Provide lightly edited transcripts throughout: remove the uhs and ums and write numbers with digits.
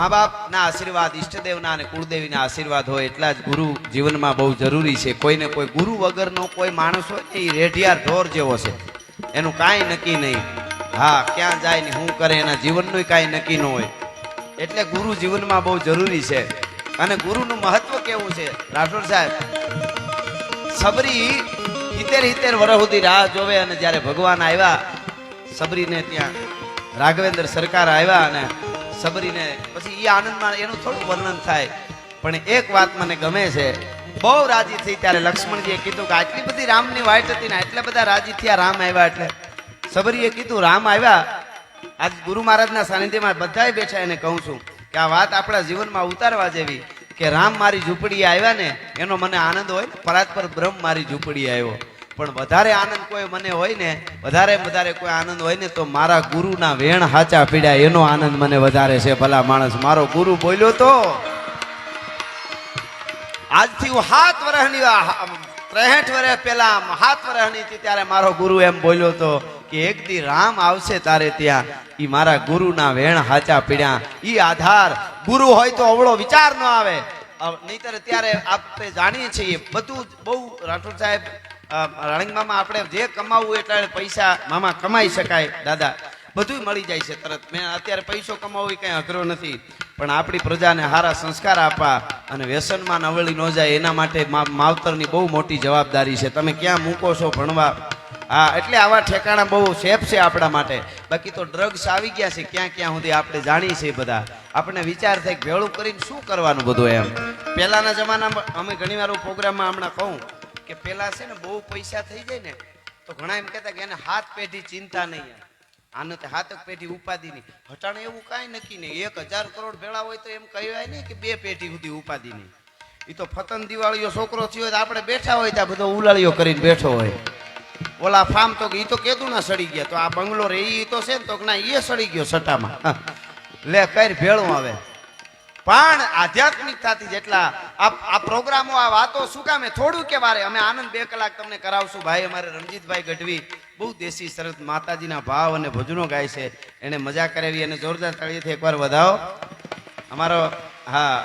મા બાપના આશીર્વાદ, ઈષ્ટદેવના અને કુળદેવીના આશીર્વાદ હોય એટલા જ ગુરુ જીવનમાં બહુ જરૂરી છે. કોઈને કોઈ ગુરુ વગરનો કોઈ માણસ હોય ને એ રેઢિયાર ઢોર જેવો છે, એનું કાંઈ નક્કી નહીં. હા, ક્યાં જાય ને શું કરે એના જીવનનું કાંઈ નક્કી ન હોય. એટલે ગુરુ જીવનમાં બહુ જરૂરી છે. અને ગુરુનું મહત્વ કેવું છે રાઠોડ સાહેબ? સબરી 70 વર્ષ સુધી રાહ જોવે અને જ્યારે ભગવાન આવ્યા સબરીને ત્યાં, રાઘવેન્દ્ર સરકાર આવ્યા અને સબરીને પછી એ આનંદમાં એનું થોડું વર્ણન થાય. પણ એક વાત મને ગમે છે, બહુ રાજી થઈ ત્યારે લક્ષ્મણજીએ કીધું કે આટલી બધી રામની વાઈટ હતી ને એટલા બધા રાજી થયા રામ આવ્યા એટલે. સબરીએ કીધું રામ આવ્યા. આજ ગુરુ મહારાજના સાનિધ્યમાં બધાય બેઠા એને કહું છું કે આ વાત આપણા જીવનમાં ઉતારવા જેવી કે રામ મારી ઝૂંપડીએ આવ્યા ને એનો મને આનંદ હોય. પરાત્પર બ્રહ્મ મારી ઝૂંપડીએ આવ્યો. પણ વધારે આનંદ કોઈ મને હોય ને, વધારે કોઈ આનંદ હોય ને તો મારા ગુરુના વેણ હાચા પીડ્યા એનો આનંદ મને વધારે છે. ભલા માણસ, મારો ગુરુ બોલ્યો તો આજથી હું 7 વર્ષની 63 વર્ષ પહેલા 7 વર્ષની હતી ત્યારે મારો ગુરુ એમ બોલ્યો તો કે એક દી રામ આવશે તારે ત્યાં, ઈ મારા ગુરુના વેણ હાચા પીડ્યા. ઈ આધાર ગુરુ હોય તો અવળો વિચાર ન આવે. નહીતર ત્યારે આપણે જાણીએ છીએ બધું બહુ રાઠોડ સાહેબ, રાણીંગ મામા, આપણે જે કમાવવું એટલે પૈસા મામા કમાઈ શકાય દાદા, બધું મળી જાય છે તરત. મેં અત્યારે પૈસો કમાવવો કઈ અઘરો નથી, પણ આપણી પ્રજાને સારા સંસ્કાર આપવા અને વ્યસનમાં નવળી ન જાય એના માટે માવતરની બહુ મોટી જવાબદારી છે. તમે ક્યાં મૂકો છો ભણવા? હા, એટલે આવા ઠેકાણા બહુ સેફ છે આપણા માટે. બાકી તો ડ્રગ્સ આવી ગયા છે ક્યાં ક્યાં સુધી આપણે જાણીએ છીએ બધા. આપણને વિચાર થાય કે ભેળું કરીને શું કરવાનું બધું એમ. પહેલાના જમાનામાં અમે ઘણી વાર પ્રોગ્રામમાં હમણાં કહું કે પેલા છે ને બહુ પૈસા થઈ જાય ને તો ઘણા એમ કહેતા કે એને 7 પેઢી ચિંતા નહીં, આને 7 પેઢી ઉપાધિ નહીં. હટાણે એવું કાંઈ નક્કી નહીં. 1000 કરોડ ભેળા હોય તો એમ કહેવાય નહીં કે 2 પેઢી સુધી ઉપાધિ નહીં. એ તો ફતન દિવાળીઓ છોકરો થયો હોય તો આપણે બેઠા હોય ત્યાં બધો ઉલાળીઓ કરીને બેઠો હોય. ઓલા ફાર્મ તો એ તો કેદું ના સડી ગયા, તો આ બંગલો રે એ તો છે ને તો ના એ સડી ગયો સટામાં. લે કઈ ભેળું આવે. પણ આધ્યાત્મિકતાથી જેટલા આ પ્રોગ્રામો, આ વાતો શું કામે થોડું કે વારે અમે આનંદ 2 કલાક તમને કરાવશું. ભાઈ અમારે રણજીતભાઈ ગઢવી બહુ દેશી સરસ માતાજીના ભાવ અને ભજનો ગાય છે. એને મજા કરાવી અને જોરદાર તાળીઓથી એકવાર વધાવો.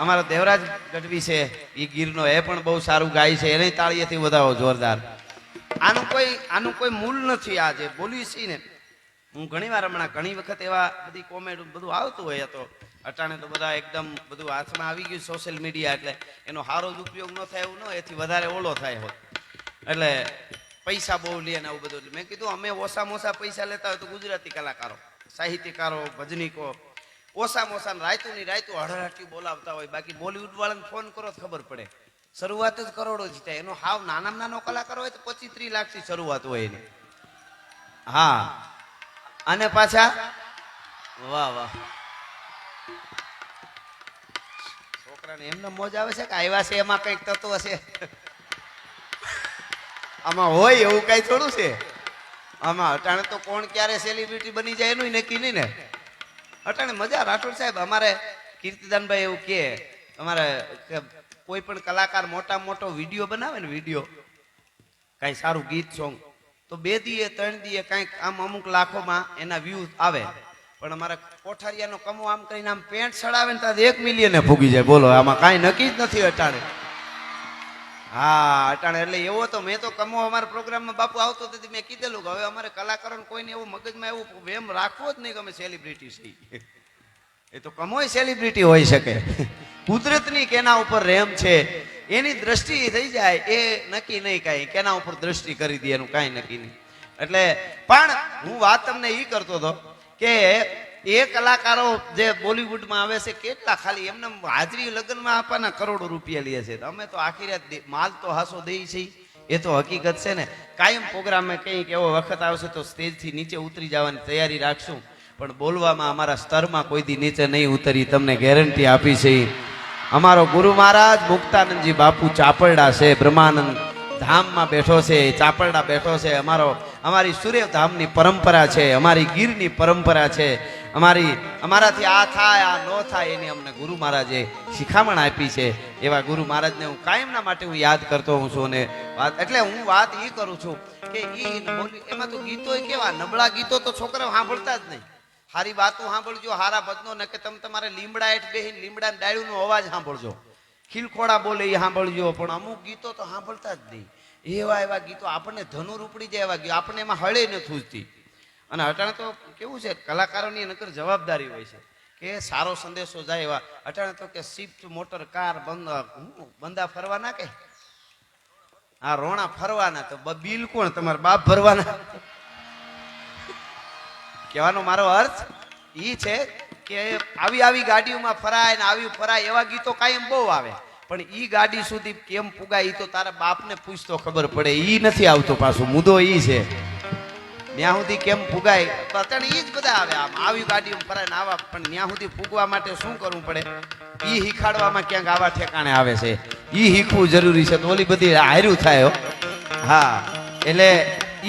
અમારો દેવરાજ ગઢવી છે એ ગીરનો, એ પણ બહુ સારું ગાય છે, એને તાળીએથી વધાવો જોરદાર. આનું કોઈ મૂળ નથી. આ જે બોલી છે ને, હું ઘણી વાર હમણાં ઘણી વખત એવા બધી કોમેન્ટ બધું આવતું હોય તો અટાણે તો બધા એકદમ બધું હાથમાં આવી ગયું સોશિયલ મીડિયા, એટલે એનો સારો જ ઉપયોગ ન થાય એવું ન, એથી વધારે ઓલો થાય હોય એટલે પૈસા બહુ લે ને આવું બધું. મેં કીધું અમે ઓછા પૈસા લેતા હોય તો ગુજરાતી કલાકારો, સાહિત્યકારો, ભજનીકો ઓછા રાયતું હળહળાટી બોલાવતા હોય. બાકી બોલીવુડ વાળાને ફોન કરો તો ખબર પડે શરૂઆત જ કરોડો જ થાય. એનો હાવ નાનો કલાકાર હોય તો 25-30 લાખથી શરૂઆત હોય એની. હા, અને પાછા વાહ છોકરાને એમને મોજ આવે છે કે આવ્યા છે એમાં કઈક તત્વ છે. આમાં હોય એવું કઈ થોડું છે. આમાં અટાણે તો કોણ ક્યારે સેલિબ્રિટી બની જાય એનું નક્કી નહીં ને. અટાણે મજા. રાઠોડ સાહેબ, અમારે કીર્તિદાનભાઈ એવું કે અમારે કોઈ પણ કલાકાર મોટો વિડીયો બનાવે ને, વિડીયો કઈ સારું ગીત સોંગ, તો 2 દીએ 3 દીએ કઈક આમ અમુક લાખોમાં એના વ્યૂઝ આવે. પણ અમારા કોઠારિયાનો કમો આમ કરીને આમ પેન્ટ સડાવે ને તો 1 મિલિયને ભૂગી જાય. બોલો, આમાં કાંઈ નક્કી જ નથી અટાણે. હા, અટાણે એટલે એવો તો મેં તો કમો અમારા પ્રોગ્રામમાં બાપુ આવતો તેથી મેં કીધેલું કે હવે અમારે કલાકારોને કોઈને એવું મગજમાં એવું વેમ રાખવો જ નહીં કે અમે સેલિબ્રિટી છીએ. એ તો કમોય સેલિબ્રિટી હોઈ શકે. કુદરતની કેના ઉપર રેમ છે, એની દ્રષ્ટિ થઈ જાય એ નક્કી નહીં કાંઈ. કેના ઉપર દ્રષ્ટિ કરી દે એનું કાંઈ નક્કી નહીં. એટલે પણ હું વાત તમને એ કરતો હતો કે એ કલાકારો જે બોલિવૂડમાં આવે છે કેટલા ખાલી એમને હાજરી લગ્નમાં આપવાના કરોડો રૂપિયા લે છે. અમે તો આખી રાત માલ તો હાસો દઈ છે, એ તો હકીકત છે ને. કાયમ પ્રોગ્રામમાં કંઈક એવો વખત આવશે તો સ્ટેજથી નીચે ઉતરી જવાની તૈયારી રાખશું, પણ બોલવામાં અમારા સ્તરમાં કોઈ દી નીચે નહીં ઉતરી, તમને ગેરંટી આપી છે. અમારો ગુરુ મહારાજ મુક્તાનંદજી બાપુ ચાપરડા છે, બ્રહ્માનંદ ધામમાં બેઠો છે, ચાપરડા બેઠો છે. અમારી સૂર્યધામની પરંપરા છે, અમારી ગીરની પરંપરા છે. અમારાથી આ થાય આ ન થાય એની અમને ગુરુ મહારાજે શિખામણ આપી છે. એવા ગુરુ મહારાજને હું કાયમના માટે હું યાદ કરતો હું છું. ને વાત એટલે હું વાત એ કરું છું કે એમાં તો ગીતો કેવા નબળા ગીતો તો છોકરાઓ સાંભળતા જ નહીં. હારી વાતો સાંભળજો, હારા ભજનો ન કે તમે તમારે લીમડા હેઠ બેહીને લીમડાની ડાળીનો અવાજ સાંભળજો, ખીલખોડા બોલે એ સાંભળજો, પણ અમુક ગીતો તો સાંભળતા જ નહીં. એવા એવા ગીતો આપણને ધનુર ઉપડી જાય એવા ગીતો, આપણને એમાં હળે ન થૂજતી. અને અટાણે તો કેવું છે, કલાકારોની નકર જવાબદારી હોય છે કે સારો સંદેશો જાય એવા. અટાણે તો કે સ્વિફ્ટ મોટર કાર બંદા ફરવાના, કે આ રોણા ફરવાના, તો બિલ કોણ તમારા બાપ ભરવાના? કહેવાનો મારો અર્થ ઈ છે કે આવી આવી ગાડીઓમાં ફરાય ને આવી ફરાય એવા ગીતો કાયમ બહુ આવે, પણ ઈ ગાડી સુધી કેમ પુગાય ઈ તો તારા બાપને પૂછતો ખબર પડે. ઈ નથી આવતો, પાછું મુદ્દો ઈ છે ત્યાં સુધી કેમ પુગાય. તો અત્યારે ઈ જ બધા આવે, આમ આવી ગાડીઓમાં ફરાય ને આવા, પણ ત્યાં સુધી પૂગવા માટે શું કરવું પડે ઈ શીખાડવામાં ક્યાંક આવા ઠેકાણે આવે છે. ઈ શીખવું જરૂરી છે, તો ઓલી બધી હાર્યું થાય. હા, એટલે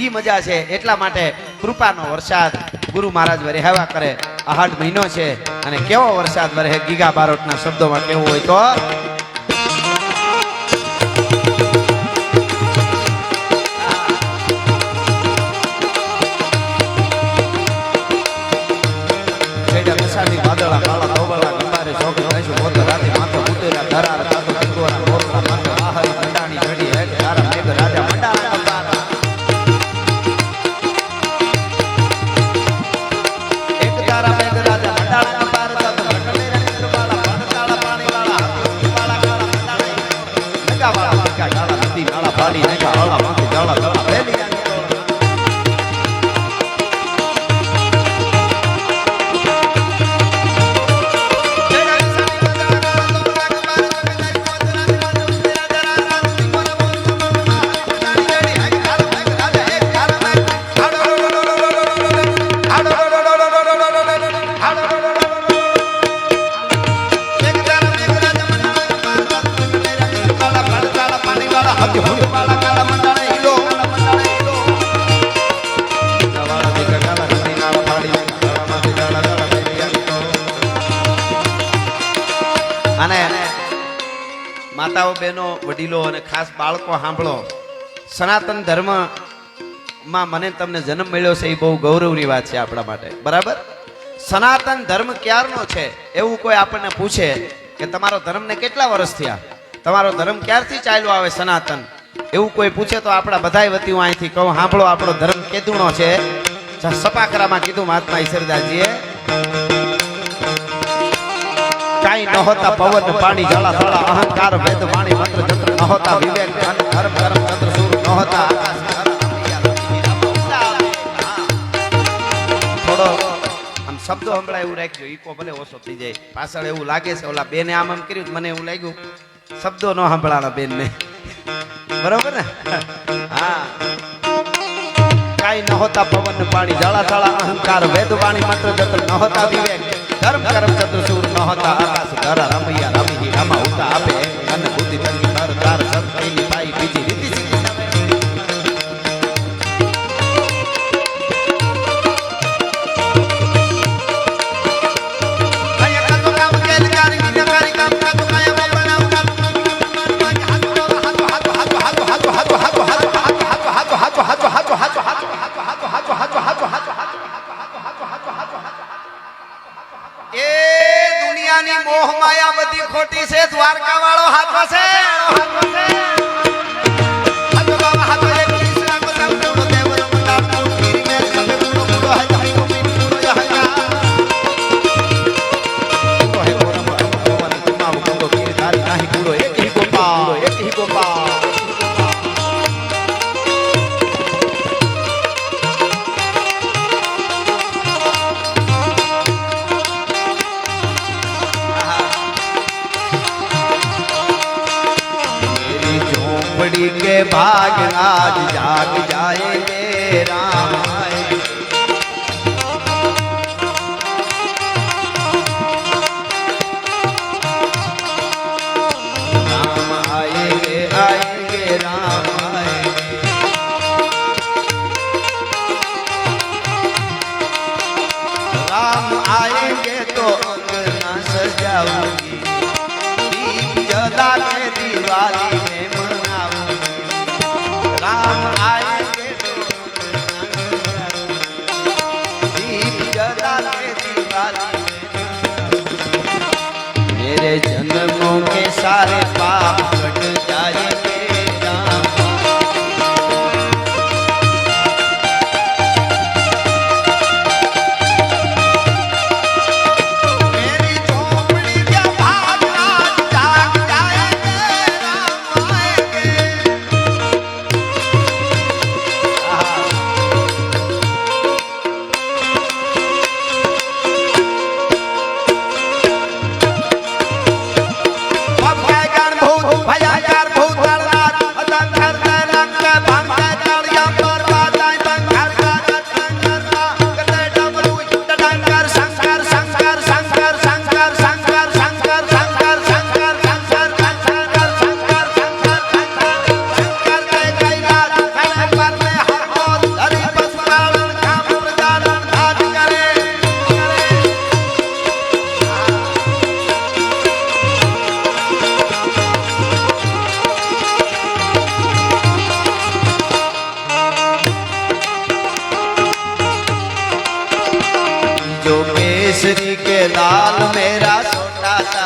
ઈ મજા છે. એટલા માટે કૃપાનો વરસાદ ગુરુ મહારાજ વરેહવા કરે. આહાડ મહિનો છે અને કેવો વરસાદ વરહે, ગીગા બારોટના શબ્દોમાં કેવું હોય તો વાદળા કાળા ધોબળા ગંબારે શોખ કહીશું મોત રાતે માથે ઉતર્યા ધરાર કાતો કિંગોરા મોરલા માથે આહરી મંડાણી ચડી હે તારા મેઘ રાજા મંડાણા ગંબારા એક તારા મેઘ રાજા મંડાણા ગંબારા તો રટલે રંગર વાળા ભણતાળા પાણી વાળા હાથી વાળા કાળા મંડાણા નગા વાળા નગા કાળા નદી નાળા પાડી નગા આળા માથે જાળા જાળા બેલી માતાઓ બહેનો વડીલો અને ખાસ બાળકો સાંભળો. સનાતન ધર્મ માં મને તમને જન્મ મળ્યો છે એ બહુ ગૌરવની વાત છે આપણા માટે, બરાબર? સનાતન ધર્મ ક્યારનો છે એવું કોઈ આપણને પૂછે કે તમારો ધર્મને કેટલા વર્ષ થયા, તમારો ધર્મ ક્યારથી ચાલ્યો આવે સનાતન, એવું કોઈ પૂછે તો આપણા બધાય વતી હું અહીંથી કહું, સાંભળો આપણો ધર્મ કેદુણો છે. સપાકરામાં કીધું મહાત્મા ઈશ્વરદાસજીએ, કાઈ ન હોતા પવન પાણી જળા થળા અહંકાર વેદ વાણી મંત્ર જંત્ર ન હોતા વિવેક ધન ધર્મ કર્મ ચંદ્ર સૂર્ય ન હોતા આકાશ થોડો આમ શબ્દો હમણાં એવું રાખજો, ઈકો ભલે ઓછો થઈ જાય. પાછળ એવું લાગે છે ઓલા બેને આમ આમ કર્યું, મને એવું લાગ્યું શબ્દો ન સાંભળાણા બેન ને, બરોબર ને? હા, કાઈ ન હોતા પવન પાણી જળા થળા અહંકાર વેદ વાણી મંત્ર જંત્ર ન હોતા વિવેક ધર્મ કર્મ ચંદ્ર સૂર ન હોતા આકાશ ધરા રમૈયા રમી રમા ઉતા આપે અને બુદ્ધિ તંગી નર તાર સંતની પાઈ બીજી રીતિ સીધી મોહ માયા બધી ખોટી છે, દ્વારકા વાળો હાથો છે. के भाग आज जाग जाएंगे राम आएंगे, राम आएंगे आएंगे राम आएंगे, राम आएंगे तो अंगना सजाऊंगी, दीप जला के दिवाली में राम आएंगे तो दीप जला के केसरी के लाल मेरा छोटा सा